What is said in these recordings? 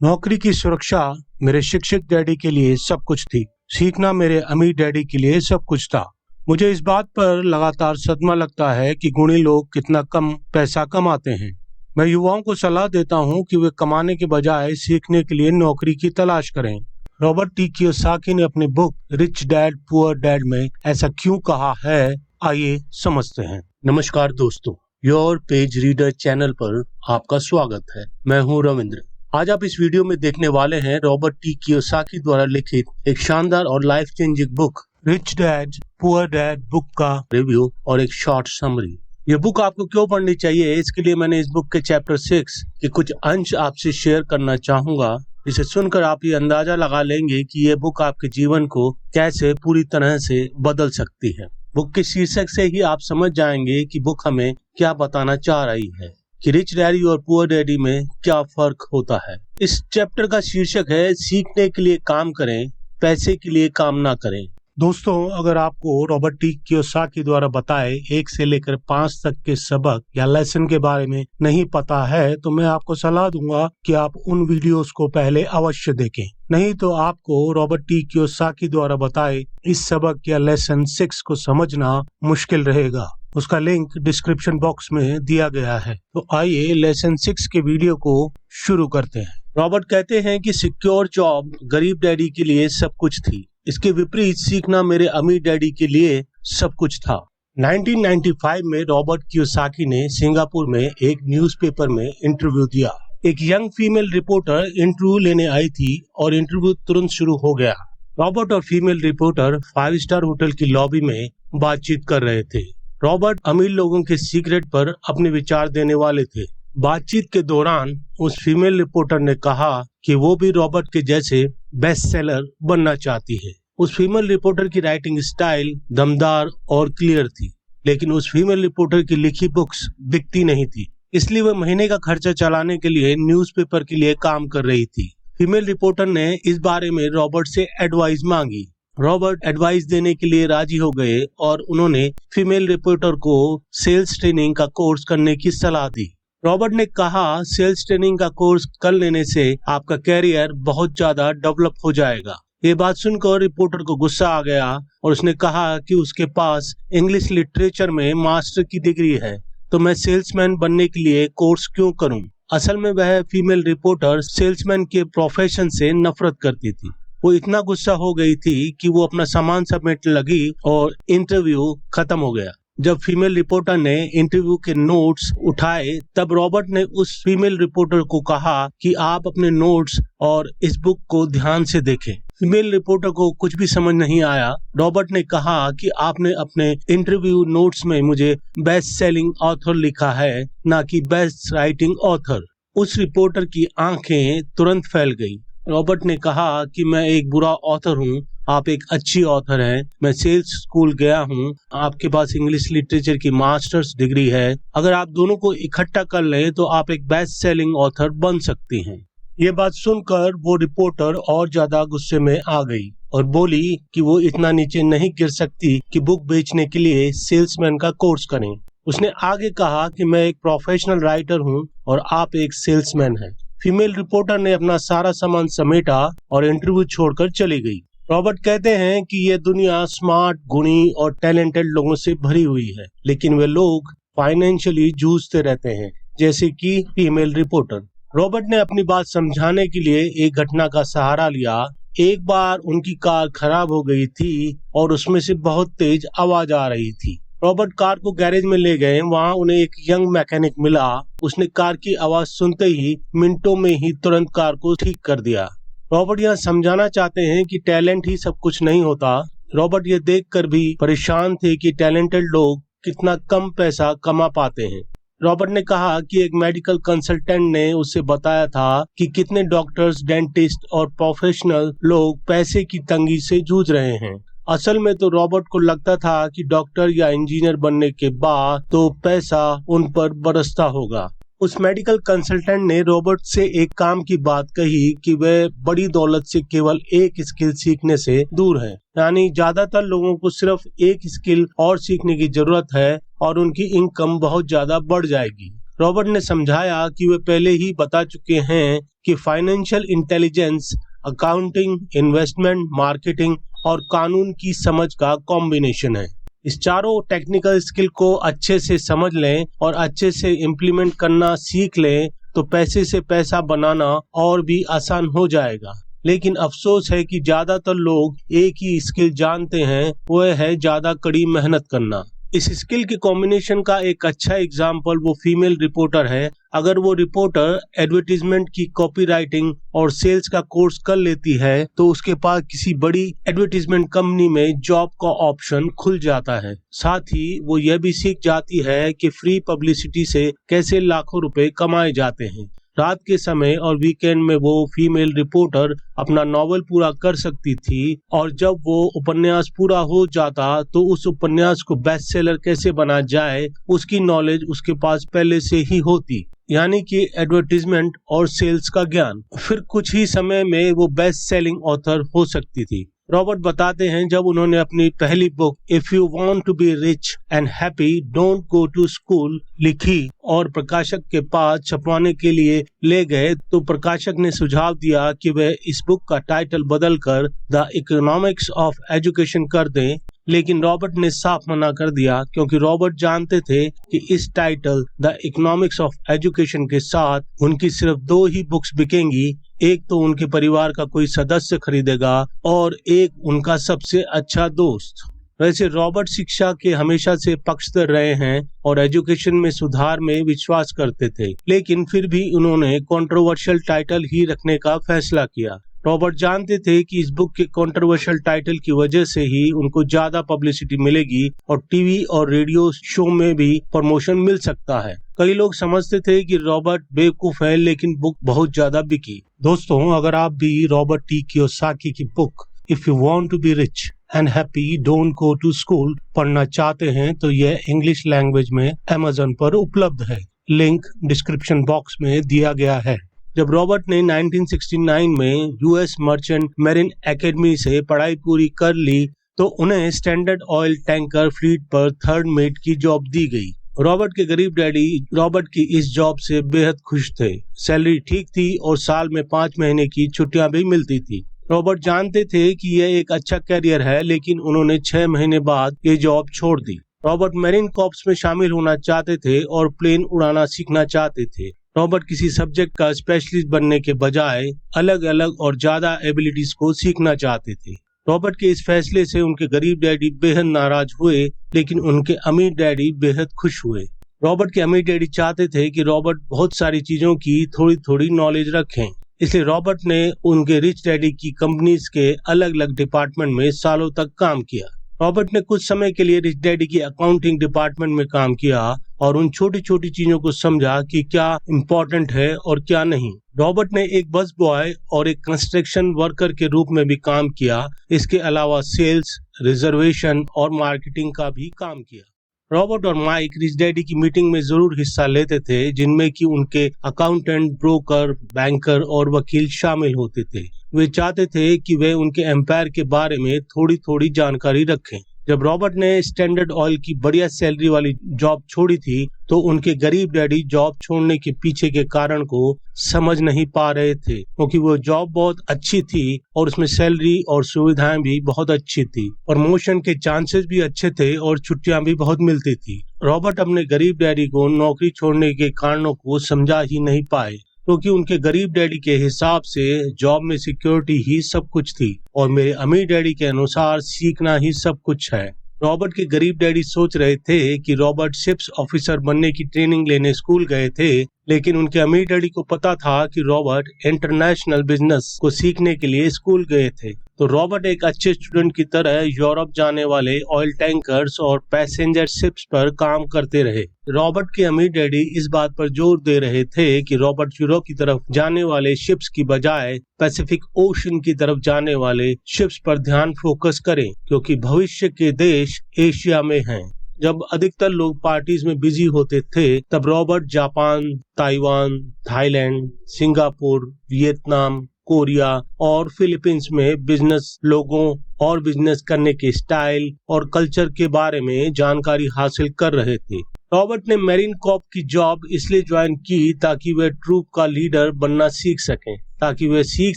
नौकरी की सुरक्षा मेरे शिक्षक डैडी के लिए सब कुछ थी। सीखना मेरे अमीर डैडी के लिए सब कुछ था। मुझे इस बात पर लगातार सदमा लगता है कि गुणी लोग कितना कम पैसा कमाते हैं। मैं युवाओं को सलाह देता हूँ कि वे कमाने के बजाय सीखने के लिए नौकरी की तलाश करें। रॉबर्ट टी कियोसाकी ने अपनी book rich dad poor dad में ऐसा क्यों कहा है, आइए समझते हैं। नमस्कार दोस्तों, योर पेज रीडर चैनल पर आपका स्वागत है। मैं हूँ रविंद्र। आज आप इस वीडियो में देखने वाले हैं रॉबर्ट टी कियोसाकी द्वारा लिखित एक शानदार और life changing book rich dad poor dad book का रिव्यू और एक शॉर्ट समरी। यह बुक आपको क्यों पढ़नी चाहिए, इसके लिए मैंने इस बुक के चैप्टर 6 के कुछ अंश आपसे शेयर करना चाहूंगा, जिसे सुनकर आप ये अंदाजा लगा लेंगे कि ये बुक आपके जीवन को कैसे पूरी तरह से बदल सकती है। बुक के शीर्षक से ही आप समझ जाएंगे कि बुक हमें क्या बताना चाह रही है कि रिच डैडी और पुअर डैडी में क्या फर्क होता है। इस चैप्टर का शीर्षक है सीखने के लिए काम करें, पैसे के लिए काम ना करें। दोस्तों, अगर आपको रॉबर्ट टी कियोसाकी द्वारा बताए 1 से लेकर 5 तक के सबक या लेसन के बारे में नहीं पता है तो मैं आपको सलाह दूंगा कि आप उन वीडियोस को पहले अवश्य देखें। नहीं तो आपको रॉबर्ट टी कियोसाकी द्वारा बताए इस सबक या लेसन 6 को समझना मुश्किल रहेगा। उसका लिंक डिस्क्रिप्शन बॉक्स में दिया गया है। तो आइए लेसन 6 के वीडियो को शुरू करते हैं। रॉबर्ट कहते हैं कि सिक्योर जॉब गरीब डैडी के लिए सब कुछ थी, इसके विपरीत सीखना मेरे अमीर डैडी के लिए सब कुछ था। 1995 में रॉबर्ट कियोसाकी ने सिंगापुर में एक न्यूज़पेपर में इंटरव्यू दिया। एक यंग फीमेल रिपोर्टर इंटरव्यू लेने आई थी और इंटरव्यू तुरंत शुरू हो गया। रॉबर्ट और फीमेल रिपोर्टर 5 स्टार होटल की लॉबी में बातचीत कर रहे थे। रॉबर्ट अमीर लोगों के सीक्रेट पर अपने विचार देने वाले थे। बातचीत के दौरान उस फीमेल रिपोर्टर ने कहा कि वो भी रॉबर्ट के जैसे बेस्ट सेलर बनना चाहती है। उस फीमेल रिपोर्टर की राइटिंग स्टाइल दमदार और क्लियर थी, लेकिन उस फीमेल रिपोर्टर की लिखी बुक्स बिकती नहीं थी, इसलिए वह महीने का खर्चा चलाने के लिए न्यूज़पेपर के लिए काम कर रही थी। फीमेल रिपोर्टर ने इस बारे में रॉबर्ट से एडवाइस मांगी। रॉबर्ट एडवाइस देने के लिए राजी हो गए और उन्होंने फीमेल रिपोर्टर को सेल्स ट्रेनिंग का कोर्स करने की सलाह दी। रॉबर्ट ने कहा, सेल्स ट्रेनिंग का कोर्स कर लेने से आपका कैरियर बहुत ज्यादा डेवलप हो जाएगा। ये बात सुनकर रिपोर्टर को गुस्सा आ गया और उसने कहा कि उसके पास इंग्लिश लिटरेचर में मास्टर की डिग्री है, तो मैं सेल्समैन बनने के लिए कोर्स क्यों करूं? असल में वह फीमेल रिपोर्टर सेल्समैन के प्रोफेशन से नफरत करती थी। वो इतना गुस्सा हो गई थी कि वो अपना सामान समेटने लगी और इंटरव्यू खत्म हो गया। जब फीमेल रिपोर्टर ने इंटरव्यू के नोट्स उठाए तब रॉबर्ट ने उस फीमेल रिपोर्टर को कहा कि आप अपने नोट्स और इस बुक को ध्यान से देखें। फीमेल रिपोर्टर को कुछ भी समझ नहीं आया। रॉबर्ट ने कहा कि आपने अपने इंटरव्यू नोट्स में मुझे बेस्ट सेलिंग ऑथर लिखा है, ना कि बेस्ट राइटिंग ऑथर। उस रिपोर्टर की आंखें तुरंत फैल गई। रॉबर्ट ने कहा कि मैं एक बुरा ऑथर हूँ, आप एक अच्छी ऑथर हैं। मैं सेल्स स्कूल गया हूँ, आपके पास इंग्लिश लिटरेचर की मास्टर्स डिग्री है। अगर आप दोनों को इकट्ठा कर लें तो आप एक बेस्ट सेलिंग ऑथर बन सकती हैं। ये बात सुनकर वो रिपोर्टर और ज्यादा गुस्से में आ गई और बोली कि वो इतना नीचे नहीं गिर सकती कि बुक बेचने के लिए सेल्समैन का कोर्स करें। उसने आगे कहा कि मैं एक प्रोफेशनल राइटर हूँ और आप एक सेल्समैन हैं। फीमेल रिपोर्टर ने अपना सारा सामान समेटा और इंटरव्यू छोड़कर चली गई। रॉबर्ट कहते हैं कि ये दुनिया स्मार्ट, गुणी और टैलेंटेड लोगों से भरी हुई है, लेकिन वे लोग फाइनेंशियली जूझते रहते हैं, जैसे कि फीमेल रिपोर्टर। रॉबर्ट ने अपनी बात समझाने के लिए एक घटना का सहारा लिया। एक बार उनकी कार खराब हो गई थी और उसमें से बहुत तेज आवाज आ रही थी। रॉबर्ट कार को गैरेज में ले गए। वहाँ उन्हें एक यंग मैकेनिक मिला। उसने कार की आवाज सुनते ही मिनटों में ही तुरंत कार को ठीक कर दिया। रॉबर्ट यहाँ समझाना चाहते हैं कि टैलेंट ही सब कुछ नहीं होता। रॉबर्ट ये देखकर भी परेशान थे कि टैलेंटेड लोग कितना कम पैसा कमा पाते हैं। रॉबर्ट ने कहा कि एक मेडिकल कंसल्टेंट ने उसे बताया था कि कितने डॉक्टर्स, डेंटिस्ट और प्रोफेशनल लोग पैसे की तंगी से जूझ रहे हैं। असल में तो रॉबर्ट को लगता था कि डॉक्टर या इंजीनियर बनने के बाद तो पैसा उन पर बरसता होगा। उस मेडिकल कंसल्टेंट ने रॉबर्ट से एक काम की बात कही कि वह बड़ी दौलत से केवल एक स्किल सीखने से दूर है। यानी ज्यादातर लोगों को सिर्फ एक स्किल और सीखने की जरूरत है और उनकी इनकम बहुत ज्यादा बढ़ जाएगी। रॉबर्ट ने समझाया कि वे पहले ही बता चुके हैं कि financial intelligence accounting, investment, marketing और कानून की समझ का कॉम्बिनेशन है। इस चारों टेक्निकल स्किल को अच्छे से समझ लें और अच्छे से इम्प्लीमेंट करना सीख लें तो पैसे से पैसा बनाना और भी आसान हो जाएगा। लेकिन अफसोस है कि ज्यादातर लोग एक ही स्किल जानते हैं, वह है ज्यादा कड़ी मेहनत करना। इस स्किल के कॉम्बिनेशन का एक अच्छा एग्जाम्पल वो फीमेल रिपोर्टर है। अगर वो रिपोर्टर एडवर्टीजमेंट की कॉपीराइटिंग और सेल्स का कोर्स कर लेती है तो उसके पास किसी बड़ी एडवर्टीजमेंट कंपनी में जॉब का ऑप्शन खुल जाता है। साथ ही वो यह भी सीख जाती है कि फ्री पब्लिसिटी से कैसे लाखों रुपए कमाए जाते हैं। रात के समय और वीकेंड में वो फीमेल रिपोर्टर अपना नॉवेल पूरा कर सकती थी और जब वो उपन्यास पूरा हो जाता तो उस उपन्यास को बेस्ट सेलर कैसे बना जाए उसकी नॉलेज उसके पास पहले से ही होती, यानी कि एडवर्टीजमेंट और सेल्स का ज्ञान। फिर कुछ ही समय में वो बेस्ट सेलिंग ऑथर हो सकती थी। रॉबर्ट बताते हैं जब उन्होंने अपनी पहली book if you want to be rich and happy don't go to school लिखी और प्रकाशक के पास छपवाने के लिए ले गए तो प्रकाशक ने सुझाव दिया कि वह इस बुक का टाइटल बदलकर द इकोनॉमिक्स ऑफ एजुकेशन कर दें, लेकिन रॉबर्ट ने साफ मना कर दिया क्योंकि रॉबर्ट जानते थे कि इस title the economics of education के साथ उनकी सिर्फ 2 ही बुक्स बिकेंगी। एक तो उनके परिवार का कोई सदस्य खरीदेगा और एक उनका सबसे अच्छा दोस्त। वैसे रॉबर्ट शिक्षा के हमेशा से पक्षधर रहे हैं और एजुकेशन में सुधार में विश्वास करते थे, लेकिन फिर भी उन्होंने कंट्रोवर्शियल टाइटल ही रखने का फैसला किया। रॉबर्ट जानते थे कि इस बुक के कंट्रोवर्शियल टाइटल की वजह से ही उनको ज्यादा पब्लिसिटी मिलेगी और टीवी और रेडियो शो में भी प्रमोशन मिल सकता है। कई लोग समझते थे कि रॉबर्ट बेवकूफ है, लेकिन बुक बहुत ज्यादा बिकी। दोस्तों, अगर आप भी रॉबर्ट टी कियोसाकी की book if you want to be rich and happy don't go to school पढ़ना चाहते हैं तो यह इंग्लिश लैंग्वेज में अमेज़न पर उपलब्ध है। लिंक डिस्क्रिप्शन बॉक्स में दिया गया है। जब रॉबर्ट ने 1969 में यूएस मर्चेंट मैरिन एकेडमी से पढ़ाई पूरी कर ली तो उन्हें स्टैंडर्ड ऑयल टैंकर फ्लीट पर थर्ड मेट की जॉब दी गई। रॉबर्ट के गरीब डैडी रॉबर्ट की इस जॉब से बेहद खुश थे। सैलरी ठीक थी और साल में 5 महीने की छुट्टियां भी मिलती थी। रॉबर्ट जानते थे कि यह एक अच्छा करियर है, लेकिन उन्होंने 6 महीने बाद ये जॉब छोड़ दी। रॉबर्ट मैरिन कॉर्प्स में शामिल होना चाहते थे और प्लेन उड़ाना सीखना चाहते थे। रॉबर्ट किसी सब्जेक्ट का स्पेशलिस्ट बनने के बजाय अलग अलग और ज्यादा एबिलिटीज को सीखना चाहते थे। रॉबर्ट के इस फैसले से उनके गरीब डैडी बेहद नाराज हुए, लेकिन उनके अमीर डैडी बेहद खुश हुए। रॉबर्ट के अमीर डैडी चाहते थे कि रॉबर्ट बहुत सारी चीजों की थोड़ी थोड़ी नॉलेज रखें, इसलिए रॉबर्ट ने उनके रिच डैडी की कंपनीज के अलग अलग डिपार्टमेंट में सालों तक काम किया। रॉबर्ट ने कुछ समय के लिए रिच डैडी की अकाउंटिंग डिपार्टमेंट में काम किया और उन छोटी छोटी चीजों को समझा कि क्या इम्पोर्टेंट है और क्या नहीं। रॉबर्ट ने एक बस बॉय और एक कंस्ट्रक्शन वर्कर के रूप में भी काम किया। इसके अलावा सेल्स, रिजर्वेशन और मार्केटिंग का भी काम किया। रॉबर्ट और माइक रिच डैडी की मीटिंग में जरूर हिस्सा लेते थे, जिनमें कि उनके अकाउंटेंट, ब्रोकर, बैंकर और वकील शामिल होते थे। वे चाहते थे कि वे उनके एम्पायर के बारे में थोड़ी थोड़ी जानकारी रखें। जब रॉबर्ट ने स्टैंडर्ड ऑयल की बढ़िया सैलरी वाली जॉब छोड़ी थी तो उनके गरीब डैडी जॉब छोड़ने के पीछे के कारण को समझ नहीं पा रहे थे, क्योंकि वो जॉब बहुत अच्छी थी और उसमें सैलरी और सुविधाएं भी बहुत अच्छी थी, प्रमोशन के चांसेस भी अच्छे थे और छुट्टियां भी बहुत मिलती थी। रॉबर्ट अपने गरीब डैडी को नौकरी छोड़ने के कारणों को समझा ही नहीं पाए, क्योंकि उनके गरीब डैडी के हिसाब से जॉब में सिक्योरिटी ही सब कुछ थी और मेरे अमीर डैडी के अनुसार सीखना ही सब कुछ है। रॉबर्ट के गरीब डैडी सोच रहे थे कि रॉबर्ट शिप्स ऑफिसर बनने की ट्रेनिंग लेने स्कूल गए थे, लेकिन उनके अमीर डैडी को पता था कि रॉबर्ट इंटरनेशनल बिजनेस को सीखने के लिए स्कूल गए थे। तो रॉबर्ट एक अच्छे स्टूडेंट की तरह यूरोप जाने वाले ऑयल टैंकर्स और पैसेंजर शिप्स पर काम करते रहे। रॉबर्ट के अमीर डैडी इस बात पर जोर दे रहे थे कि रॉबर्ट यूरोप की तरफ जाने वाले शिप्स की बजाय पैसिफिक ओशन की तरफ जाने वाले शिप्स पर ध्यान फोकस करें, क्योंकि भविष्य के देश एशिया में हैं। जब अधिकतर लोग पार्टीज में बिजी होते थे, तब Robert Japan, Taiwan, Thailand, Singapore, Vietnam, Korea और फिलीपींस में बिजनेस लोगों और बिजनेस करने के स्टाइल और कल्चर के बारे में जानकारी हासिल कर रहे थे। रॉबर्ट ने मेरीन कॉर्प की जॉब इसलिए ज्वाइन की ताकि वह ट्रूप का लीडर बनना सीख सकें, ताकि वे सीख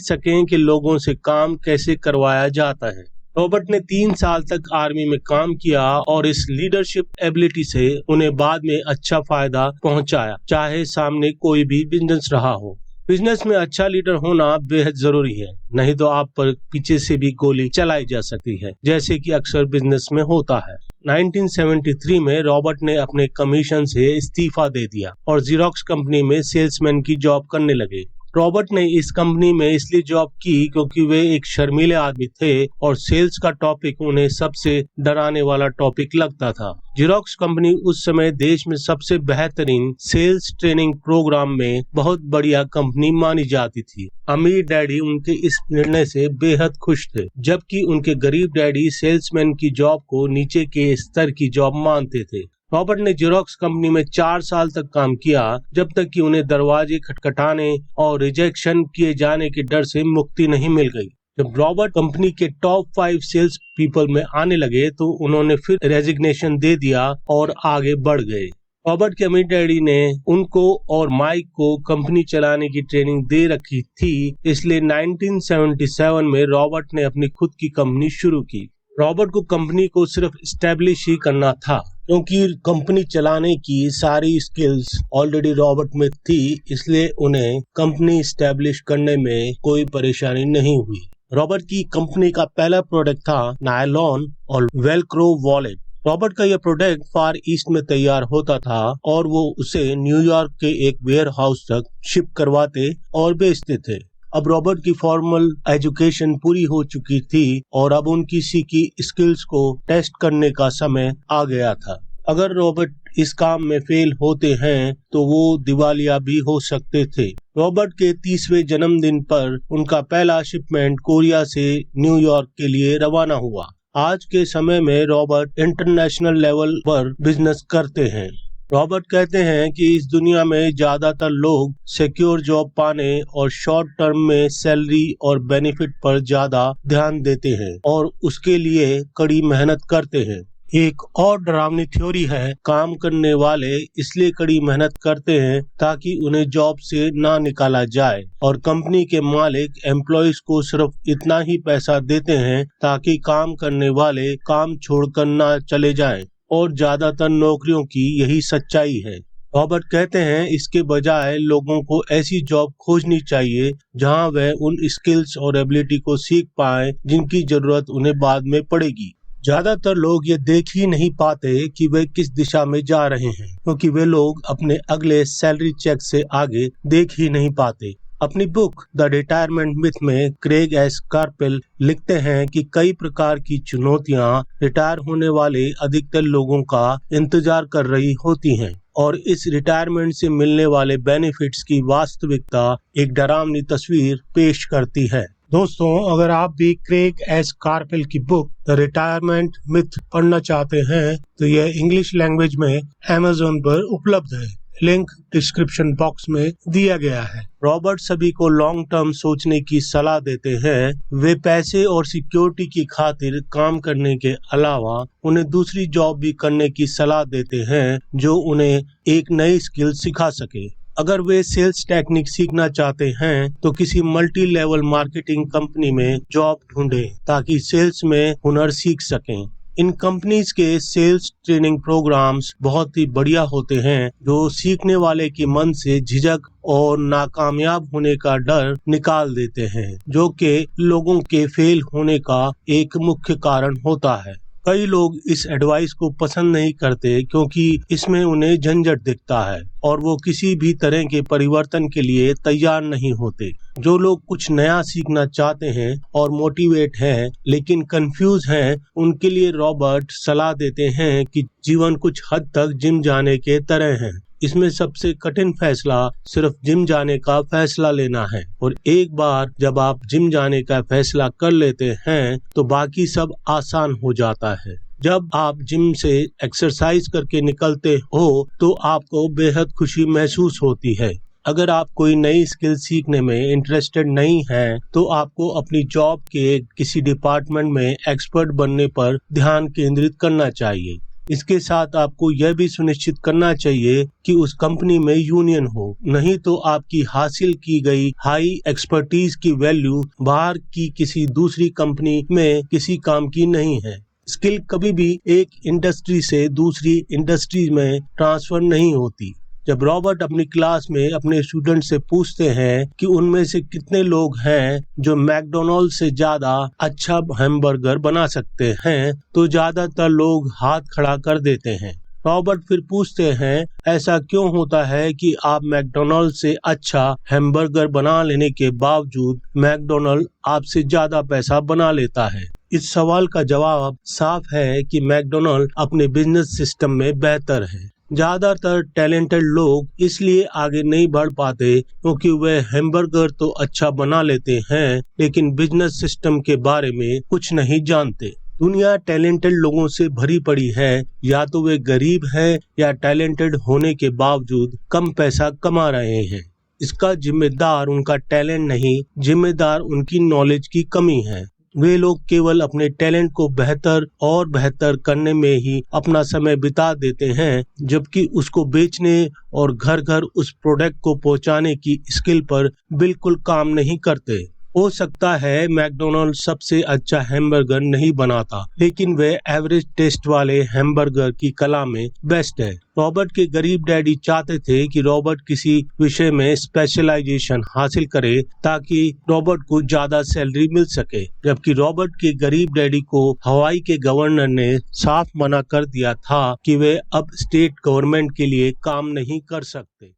सकें कि लोगों से काम कैसे करवाया जाता है। रॉबर्ट ने 3 साल तक आर्मी में काम किया और इस लीडरशिप एबिलिटी से उन्हें बाद में अच्छा फायदा पहुंचाया, चाहे सामने कोई भी बिजनेस रहा हो। बिजनेस में अच्छा लीडर होना बेहद जरूरी है, नहीं तो आप पर पीछे से भी गोली चलाई जा सकती है, जैसे कि अक्सर बिजनेस में होता है। 1973 में रॉबर्ट ने अपने कमीशन से इस्तीफा दे दिया और जीरोक्स कंपनी में सेल्समैन की जॉब करने लगे। रॉबर्ट ने इस कंपनी में इसलिए जॉब की क्योंकि वे एक शर्मीले आदमी थे और सेल्स का टॉपिक उन्हें सबसे डराने वाला टॉपिक लगता था। जीरोक्स कंपनी उस समय देश में सबसे बेहतरीन सेल्स ट्रेनिंग प्रोग्राम में बहुत बढ़िया कंपनी मानी जाती थी। अमीर डैडी उनके इस निर्णय से बेहद खुश थे, जबकि उनके गरीब डैडी सेल्समैन की जॉब को नीचे के स्तर की जॉब मानते थे। रॉबर्ट ने जीरोक्स कंपनी में 4 साल तक काम किया, जब तक कि उन्हें दरवाजे खटखटाने और रिजेक्शन किए जाने के डर से मुक्ति नहीं मिल गई। जब रॉबर्ट कंपनी के टॉप 5 सेल्स पीपल में आने लगे तो उन्होंने फिर रेजिग्नेशन दे दिया और आगे बढ़ गए। रॉबर्ट के अमीर डैडी ने उनको और माइक को कंपनी चलाने की ट्रेनिंग दे रखी थी, इसलिए 1977 में रॉबर्ट ने अपनी खुद की कंपनी शुरू की। रॉबर्ट को कंपनी को सिर्फ एस्टेब्लिश ही करना था, क्योंकि कंपनी चलाने की सारी स्किल्स ऑलरेडी रॉबर्ट में थी, इसलिए उन्हें कंपनी एस्टेब्लिश करने में कोई परेशानी नहीं हुई। रॉबर्ट की कंपनी का पहला प्रोडक्ट था नायलॉन और वेलक्रो वॉलेट। रॉबर्ट का यह प्रोडक्ट फार ईस्ट में तैयार होता था और वो उसे न्यूयॉर्क के एक वेयर हाउस तक शिप करवाते और बेचते थे। अब रॉबर्ट की फॉर्मल एजुकेशन पूरी हो चुकी थी और अब उनकी सीखी स्किल्स को टेस्ट करने का समय आ गया था। अगर रॉबर्ट इस काम में फेल होते हैं तो वो दिवालिया भी हो सकते थे। रॉबर्ट के 30वें जन्मदिन पर उनका पहला शिपमेंट कोरिया से न्यूयॉर्क के लिए रवाना हुआ। आज के समय में रॉबर्ट इंटरनेशनल लेवल पर बिजनेस करते हैं। रॉबर्ट कहते हैं कि इस दुनिया में ज्यादातर लोग सिक्योर जॉब पाने और शॉर्ट टर्म में सैलरी और बेनिफिट पर ज्यादा ध्यान देते हैं और उसके लिए कड़ी मेहनत करते हैं। एक और डरावनी थ्योरी है, काम करने वाले इसलिए कड़ी मेहनत करते हैं ताकि उन्हें जॉब से ना निकाला जाए और कंपनी के मालिक एम्प्लॉइज को सिर्फ इतना ही पैसा देते हैं ताकि काम करने वाले काम छोड़कर ना चले जाएं। और ज्यादातर नौकरियों की यही सच्चाई है। रॉबर्ट कहते हैं इसके बजाय लोगों को ऐसी जॉब खोजनी चाहिए जहां वह उन स्किल्स और एबिलिटी को सीख पाएं जिनकी जरूरत उन्हें बाद में पड़ेगी। ज्यादातर लोग ये देख ही नहीं पाते कि वे किस दिशा में जा रहे हैं, क्योंकि वे लोग अपने अगले सैलरी चेक से आगे देख ही नहीं पाते। अपनी बुक द रिटायरमेंट मिथ में क्रेग एस कार्पेल लिखते हैं कि कई प्रकार की चुनौतियां रिटायर होने वाले अधिकतर लोगों का इंतजार कर रही होती हैं और इस रिटायरमेंट से मिलने वाले बेनिफिट्स की वास्तविकता एक डरावनी तस्वीर पेश करती है। दोस्तों, अगर आप भी क्रेग एस कार्पेल की बुक द रिटायरमेंट मिथ पढ़ना चाहते हैं तो यह इंग्लिश लैंग्वेज में Amazon पर उपलब्ध है। लिंक डिस्क्रिप्शन बॉक्स में दिया गया है। रॉबर्ट सभी को लॉन्ग टर्म सोचने की सलाह देते हैं। वे पैसे और सिक्योरिटी की खातिर काम करने के अलावा उन्हें दूसरी जॉब भी करने की सलाह देते हैं जो उन्हें एक नई स्किल सिखा सके। अगर वे सेल्स टेक्निक सीखना चाहते हैं तो किसी मल्टी लेवल मार्केटिंग कंपनी में जॉब ढूंढें ताकि सेल्स में हुनर सीख सकें। इन कंपनीज के सेल्स ट्रेनिंग प्रोग्राम्स बहुत ही बढ़िया होते हैं जो सीखने वाले के मन से झिझक और नाकामयाब होने का डर निकाल देते हैं, जो कि लोगों के फेल होने का एक मुख्य कारण होता है। कई लोग इस एडवाइस को पसंद नहीं करते क्योंकि इसमें उन्हें झंझट दिखता है और वो किसी भी तरह के परिवर्तन के लिए तैयार नहीं होते। जो लोग कुछ नया सीखना चाहते हैं और मोटिवेट हैं लेकिन कंफ्यूज हैं, उनके लिए रॉबर्ट सलाह देते हैं कि जीवन कुछ हद तक जिम जाने के तरह है। इसमें सबसे कठिन फैसला सिर्फ जिम जाने का फैसला लेना है और एक बार जब आप जिम जाने का फैसला कर लेते हैं तो बाकी सब आसान हो जाता है। जब आप जिम से एक्सरसाइज करके निकलते हो तो आपको बेहद खुशी महसूस होती है। अगर आप कोई नई स्किल सीखने में इंटरेस्टेड नहीं हैं तो आपको अपनी जॉब के किसी डिपार्टमेंट में एक्सपर्ट बनने पर ध्यान केंद्रित करना चाहिए। इसके साथ आपको यह भी सुनिश्चित करना चाहिए कि उस कंपनी में यूनियन हो, नहीं तो आपकी हासिल की गई हाई एक्सपर्टीज की वैल्यू बाहर की किसी दूसरी कंपनी में किसी काम की नहीं है। स्किल कभी भी एक इंडस्ट्री से दूसरी इंडस्ट्री में ट्रांसफर नहीं होती। जब रॉबर्ट अपनी क्लास में अपने स्टूडेंट से पूछते हैं कि उनमें से कितने लोग हैं जो मैकडॉनल्ड से ज्यादा अच्छा हैमबर्गर बना सकते हैं, तो ज्यादातर लोग हाथ खड़ा कर देते हैं। रॉबर्ट फिर पूछते हैं, ऐसा क्यों होता है कि आप मैकडॉनल्ड से अच्छा हैमबर्गर बना लेने के बावजूद मैकडॉनल्ड आपसे ज्यादा पैसा बना लेता है? इस सवाल का जवाब साफ है कि मैकडॉनल्ड अपने बिजनेस सिस्टम में बेहतर है। ज्यादातर टैलेंटेड लोग इसलिए आगे नहीं बढ़ पाते क्योंकि वे हैमबर्गर तो अच्छा बना लेते हैं लेकिन बिजनेस सिस्टम के बारे में कुछ नहीं जानते। दुनिया टैलेंटेड लोगों से भरी पड़ी है, या तो वे गरीब हैं या टैलेंटेड होने के बावजूद कम पैसा कमा रहे हैं। इसका जिम्मेदार उनका टैलेंट नहीं, जिम्मेदार उनकी नॉलेज की कमी है। वे लोग केवल अपने टैलेंट को बेहतर और बेहतर करने में ही अपना समय बिता देते हैं, जबकि उसको बेचने और घर घर उस प्रोडक्ट को पहुंचाने की स्किल पर बिल्कुल काम नहीं करते। हो सकता है मैकडॉनल्ड सबसे अच्छा हैमबर्गर नहीं बनाता, लेकिन वे एवरेज टेस्ट वाले हैमबर्गर की कला में बेस्ट है। रॉबर्ट के गरीब डैडी चाहते थे कि रॉबर्ट किसी विषय में स्पेशलाइजेशन हासिल करे ताकि रॉबर्ट को ज्यादा सैलरी मिल सके, जबकि रॉबर्ट के गरीब डैडी को हवाई के गवर्नर ने साफ मना कर दिया था कि वे अब स्टेट गवर्नमेंट के लिए काम नहीं कर सकते।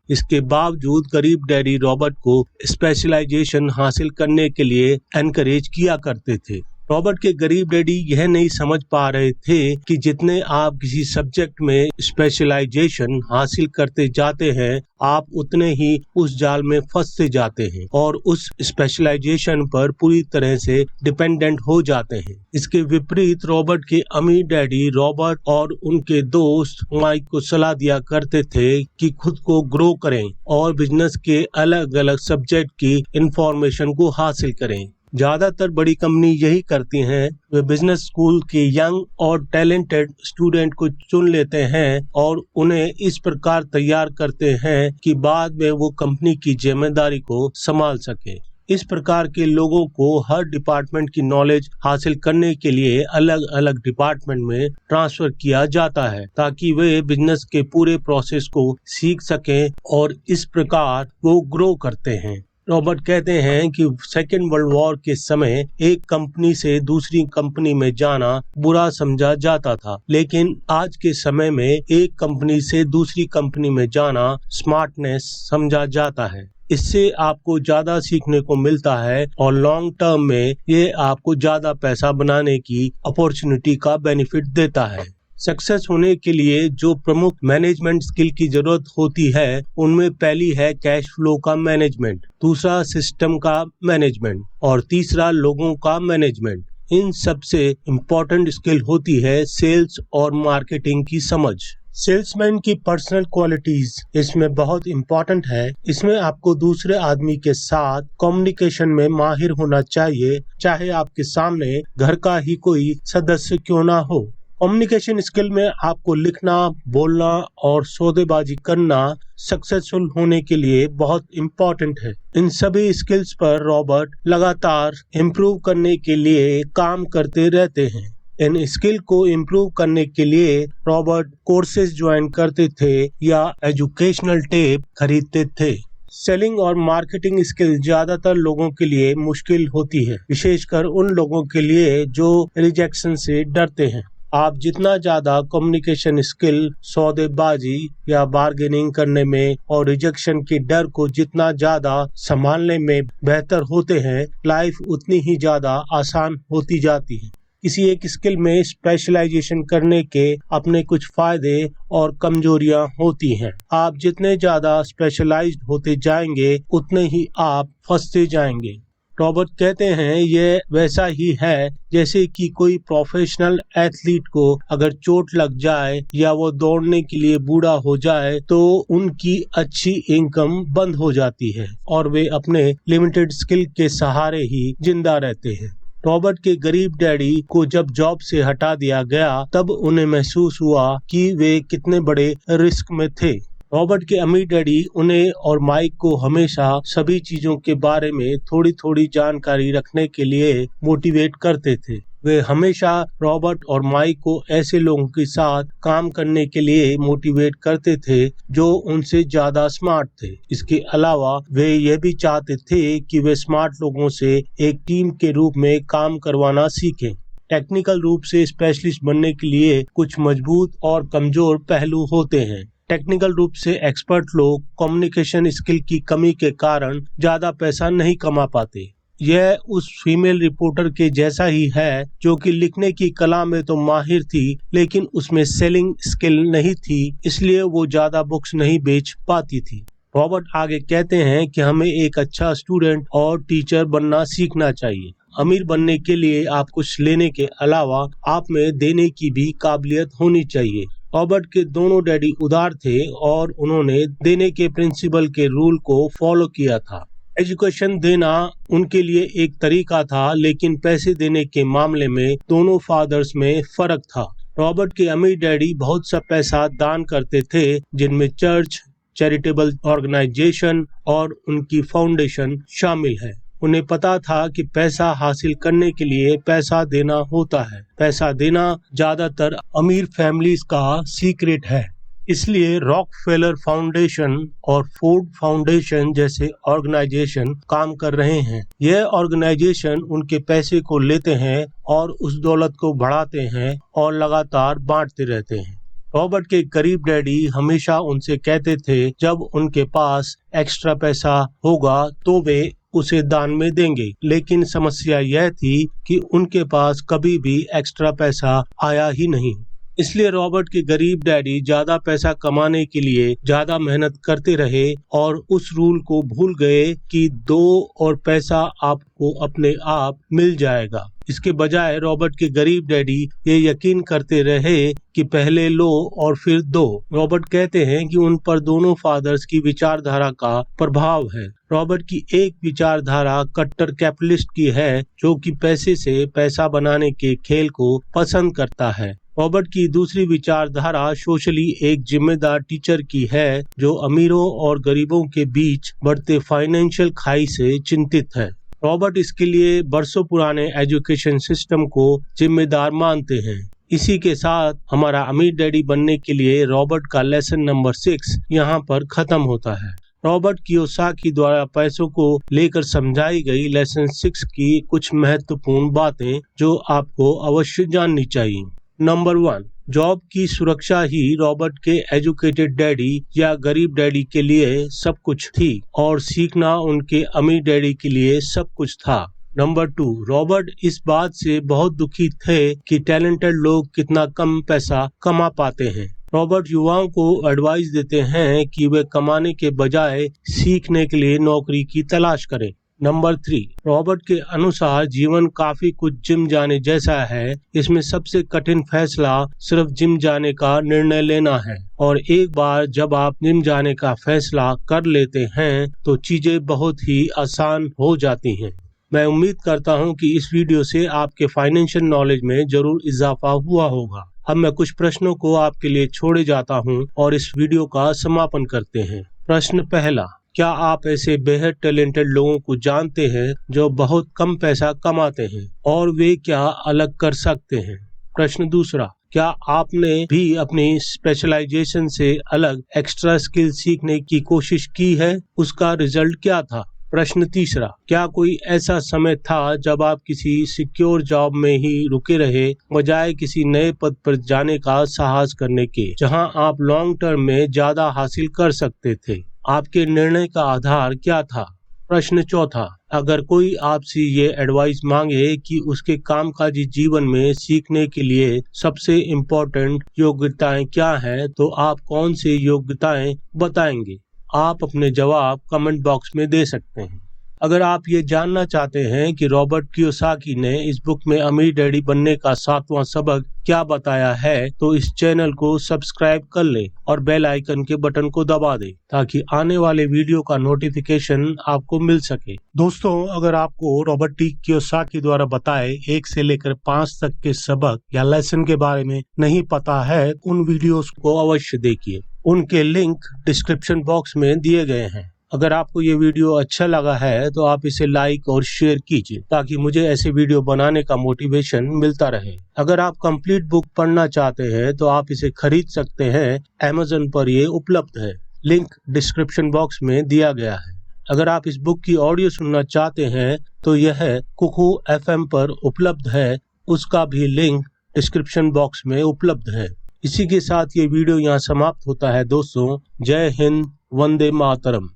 इसके बावजूद गरीब डैडी रॉबर्ट को स्पेशलाइजेशन हासिल करने के लिए एनकरेज किया करते थे। रॉबर्ट के गरीब डैडी यह नहीं समझ पा रहे थे कि जितने आप किसी सब्जेक्ट में स्पेशलाइजेशन हासिल करते जाते हैं, आप उतने ही उस जाल में फंसते जाते हैं और उस स्पेशलाइजेशन पर पूरी तरह से डिपेंडेंट हो जाते हैं। इसके विपरीत रॉबर्ट के अमीर डैडी रॉबर्ट और उनके दोस्त माइक को सलाह दिया करते थे कि खुद को ग्रो करें और बिजनेस के अलग अलग सब्जेक्ट की इंफॉर्मेशन को हासिल करें। ज्यादातर बड़ी कंपनी यही करती हैं, वे बिजनेस स्कूल के यंग और टैलेंटेड स्टूडेंट को चुन लेते हैं और उन्हें इस प्रकार तैयार करते हैं कि बाद में वो कंपनी की जिम्मेदारी को संभाल सके। इस प्रकार के लोगों को हर डिपार्टमेंट की नॉलेज हासिल करने के लिए अलग अलग डिपार्टमेंट में ट्रांसफर किया जाता है ताकि वे बिजनेस के पूरे प्रोसेस को सीख सकें और इस प्रकार वो ग्रो करते हैं। रॉबर्ट कहते हैं कि सेकेंड वर्ल्ड वॉर के समय एक कंपनी से दूसरी कंपनी में जाना बुरा समझा जाता था, लेकिन आज के समय में एक कंपनी से दूसरी कंपनी में जाना स्मार्टनेस समझा जाता है। इससे आपको ज्यादा सीखने को मिलता है और लॉन्ग टर्म में ये आपको ज्यादा पैसा बनाने की अपॉर्चुनिटी का बेनिफिट देता है। सक्सेस होने के लिए जो प्रमुख मैनेजमेंट स्किल की जरूरत होती है, उनमें पहली है कैश फ्लो का मैनेजमेंट, दूसरा सिस्टम का मैनेजमेंट और तीसरा लोगों का मैनेजमेंट। इन सबसे इम्पोर्टेंट स्किल होती है सेल्स और मार्केटिंग की समझ। सेल्समैन की पर्सनल क्वालिटीज इसमें बहुत इम्पोर्टेंट है। इसमें आपको दूसरे आदमी के साथ कम्युनिकेशन में माहिर होना चाहिए, चाहे आपके सामने घर का ही कोई सदस्य क्यों ना हो। कम्युनिकेशन स्किल में आपको लिखना, बोलना और सौदेबाजी करना सक्सेसफुल होने के लिए बहुत इम्पोर्टेंट है। इन सभी स्किल्स पर रॉबर्ट लगातार इम्प्रूव करने के लिए काम करते रहते हैं। इन स्किल को इम्प्रूव करने के लिए रॉबर्ट कोर्सेज ज्वाइन करते थे या एजुकेशनल टेप खरीदते थे। सेलिंग और मार्केटिंग स्किल ज्यादातर लोगों के लिए मुश्किल होती है, विशेषकर उन लोगों के लिए जो रिजेक्शन से डरते हैं। आप जितना ज्यादा कम्युनिकेशन स्किल, सौदेबाजी या बार्गेनिंग करने में और रिजेक्शन के डर को जितना ज्यादा संभालने में बेहतर होते हैं, लाइफ उतनी ही ज्यादा आसान होती जाती है। किसी एक स्किल में स्पेशलाइजेशन करने के अपने कुछ फायदे और कमजोरियां होती हैं। आप जितने ज्यादा स्पेशलाइज्ड होते जाएंगे, उतने ही आप फंसते जाएंगे। रॉबर्ट कहते हैं यह वैसा ही है जैसे कि कोई प्रोफेशनल एथलीट को अगर चोट लग जाए या वो दौड़ने के लिए बूढ़ा हो जाए तो उनकी अच्छी इनकम बंद हो जाती है और वे अपने लिमिटेड स्किल के सहारे ही जिंदा रहते हैं। रॉबर्ट के गरीब डैडी को जब जॉब से हटा दिया गया तब उन्हें महसूस हुआ कि वे कितने बड़े रिस्क में थे। रॉबर्ट के अमीर डैडी उन्हें और माइक को हमेशा सभी चीजों के बारे में थोड़ी थोड़ी जानकारी रखने के लिए मोटिवेट करते थे। वे हमेशा रॉबर्ट और माइक को ऐसे लोगों के साथ काम करने के लिए मोटिवेट करते थे जो उनसे ज्यादा स्मार्ट थे। इसके अलावा वे ये भी चाहते थे कि वे स्मार्ट लोगों से एक टीम के रूप में काम करवाना सीखें। टेक्निकल रूप से स्पेशलिस्ट बनने के लिए कुछ मजबूत और कमजोर पहलू होते हैं। टेक्निकल रूप से एक्सपर्ट लोग कम्युनिकेशन स्किल की कमी के कारण ज्यादा पैसा नहीं कमा पाते। यह उस फीमेल रिपोर्टर के जैसा ही है जो कि लिखने की कला में तो माहिर थी लेकिन उसमें सेलिंग स्किल नहीं थी, इसलिए वो ज्यादा बुक्स नहीं बेच पाती थी। रॉबर्ट आगे कहते हैं कि हमें एक अच्छा स्टूडेंट और टीचर बनना सीखना चाहिए। अमीर बनने के लिए आप कुछ लेने के अलावा आप में देने की भी काबिलियत होनी चाहिए। रॉबर्ट के दोनों डैडी उदार थे और उन्होंने देने के प्रिंसिपल के रूल को फॉलो किया था। एजुकेशन देना उनके लिए एक तरीका था, लेकिन पैसे देने के मामले में दोनों फादर्स में फर्क था। रॉबर्ट के अमीर डैडी बहुत सा पैसा दान करते थे, जिनमें चर्च, चैरिटेबल ऑर्गेनाइजेशन और उनकी फाउंडेशन शामिल है। उन्हें पता था कि पैसा हासिल करने के लिए पैसा देना होता है। पैसा देना ज्यादातर अमीर फैमिलीज का सीक्रेट है। इसलिए रॉकफेलर फाउंडेशन और फोर्ड फाउंडेशन जैसे ऑर्गेनाइजेशन काम कर रहे हैं। यह ऑर्गेनाइजेशन उनके पैसे को लेते हैं और उस दौलत को बढ़ाते हैं और लगातार बांटते रहते हैं। रॉबर्ट के गरीब डैडी हमेशा उनसे कहते थे जब उनके पास एक्स्ट्रा पैसा होगा तो वे उसे दान में देंगे, लेकिन समस्या यह थी कि उनके पास कभी भी एक्स्ट्रा पैसा आया ही नहीं। इसलिए रॉबर्ट के गरीब डैडी ज्यादा पैसा कमाने के लिए ज्यादा मेहनत करते रहे और उस रूल को भूल गए कि दो और पैसा आपको अपने आप मिल जाएगा। इसके बजाय रॉबर्ट के गरीब डैडी ये यकीन करते रहे कि पहले लो और फिर दो। रॉबर्ट कहते हैं कि उन पर दोनों फादर्स की विचारधारा का प्रभाव है। रॉबर्ट की एक विचारधारा कट्टर कैपिटलिस्ट की है जो कि पैसे से पैसा बनाने के खेल को पसंद करता है। रॉबर्ट की दूसरी विचारधारा सोशली एक जिम्मेदार टीचर की है जो अमीरों और गरीबों के बीच बढ़ते फाइनेंशियल खाई से चिंतित है। रॉबर्ट इसके लिए बरसों पुराने एजुकेशन सिस्टम को जिम्मेदार मानते हैं। इसी के साथ हमारा अमीर डैडी बनने के लिए रॉबर्ट का लेसन नंबर 6 यहाँ पर खत्म होता है। रॉबर्ट कियोसाकी द्वारा पैसों को लेकर समझाई गई लेसन 6 की कुछ महत्वपूर्ण बातें जो आपको अवश्य जाननी चाहिए। नंबर 1, जॉब की सुरक्षा ही रॉबर्ट के एजुकेटेड डैडी या गरीब डैडी के लिए सब कुछ थी और सीखना उनके अमीर डैडी के लिए सब कुछ था। नंबर 2, रॉबर्ट इस बात से बहुत दुखी थे कि टैलेंटेड लोग कितना कम पैसा कमा पाते हैं। रॉबर्ट युवाओं को एडवाइस देते हैं कि वे कमाने के बजाय सीखने के लिए नौकरी की तलाश करें। नंबर 3, रॉबर्ट के अनुसार जीवन काफी कुछ जिम जाने जैसा है। इसमें सबसे कठिन फैसला सिर्फ जिम जाने का निर्णय लेना है और एक बार जब आप जिम जाने का फैसला कर लेते हैं तो चीजें बहुत ही आसान हो जाती हैं। मैं उम्मीद करता हूं कि इस वीडियो से आपके फाइनेंशियल नॉलेज में जरूर इजाफा हुआ होगा। अब मैं कुछ प्रश्नों को आपके लिए छोड़े जाता हूं और इस वीडियो का समापन करते हैं। प्रश्न पहला, क्या आप ऐसे बेहद टैलेंटेड लोगों को जानते हैं जो बहुत कम पैसा कमाते हैं और वे क्या अलग कर सकते हैं? प्रश्न दूसरा, क्या आपने भी अपनी स्पेशलाइजेशन से अलग एक्स्ट्रा स्किल सीखने की कोशिश की है? उसका रिजल्ट क्या था? प्रश्न तीसरा, क्या कोई ऐसा समय था जब आप किसी सिक्योर जॉब में ही रुके रहे बजाय किसी नए पद पर जाने का साहस करने के, जहां आप लॉन्ग टर्म में ज्यादा हासिल कर सकते थे? आपके निर्णय का आधार क्या था? प्रश्न चौथा, अगर कोई आपसे ये एडवाइस मांगे कि उसके कामकाजी जीवन में सीखने के लिए सबसे इम्पोर्टेंट योग्यताएं क्या हैं, तो आप कौन से योग्यताएं बताएंगे? आप अपने जवाब कमेंट बॉक्स में दे सकते हैं। अगर आप ये जानना चाहते हैं कि रॉबर्ट कियोसाकी ने इस बुक में अमीर डैडी बनने का 7वां सबक क्या बताया है, तो इस चैनल को सब्सक्राइब कर ले और बेल आइकन के बटन को दबा दे ताकि आने वाले वीडियो का नोटिफिकेशन आपको मिल सके। दोस्तों, अगर आपको रॉबर्ट टी कियोसाकी द्वारा बताए 1 से लेकर 5 तक के सबक या लेसन के बारे में नहीं पता है, उन वीडियोस को अवश्य देखिए। उनके लिंक डिस्क्रिप्शन बॉक्स में दिए गए हैं। अगर आपको ये वीडियो अच्छा लगा है तो आप इसे लाइक और शेयर कीजिए ताकि मुझे ऐसे वीडियो बनाने का मोटिवेशन मिलता रहे। अगर आप कंप्लीट बुक पढ़ना चाहते हैं तो आप इसे खरीद सकते हैं, Amazon पर ये उपलब्ध है। लिंक डिस्क्रिप्शन बॉक्स में दिया गया है। अगर आप इस बुक की ऑडियो सुनना चाहते हैं तो यह कुकू FM पर उपलब्ध है, उसका भी लिंक डिस्क्रिप्शन बॉक्स में उपलब्ध है। इसी के साथ ये वीडियो यहाँ समाप्त होता है दोस्तों। जय हिंद, वंदे मातरम।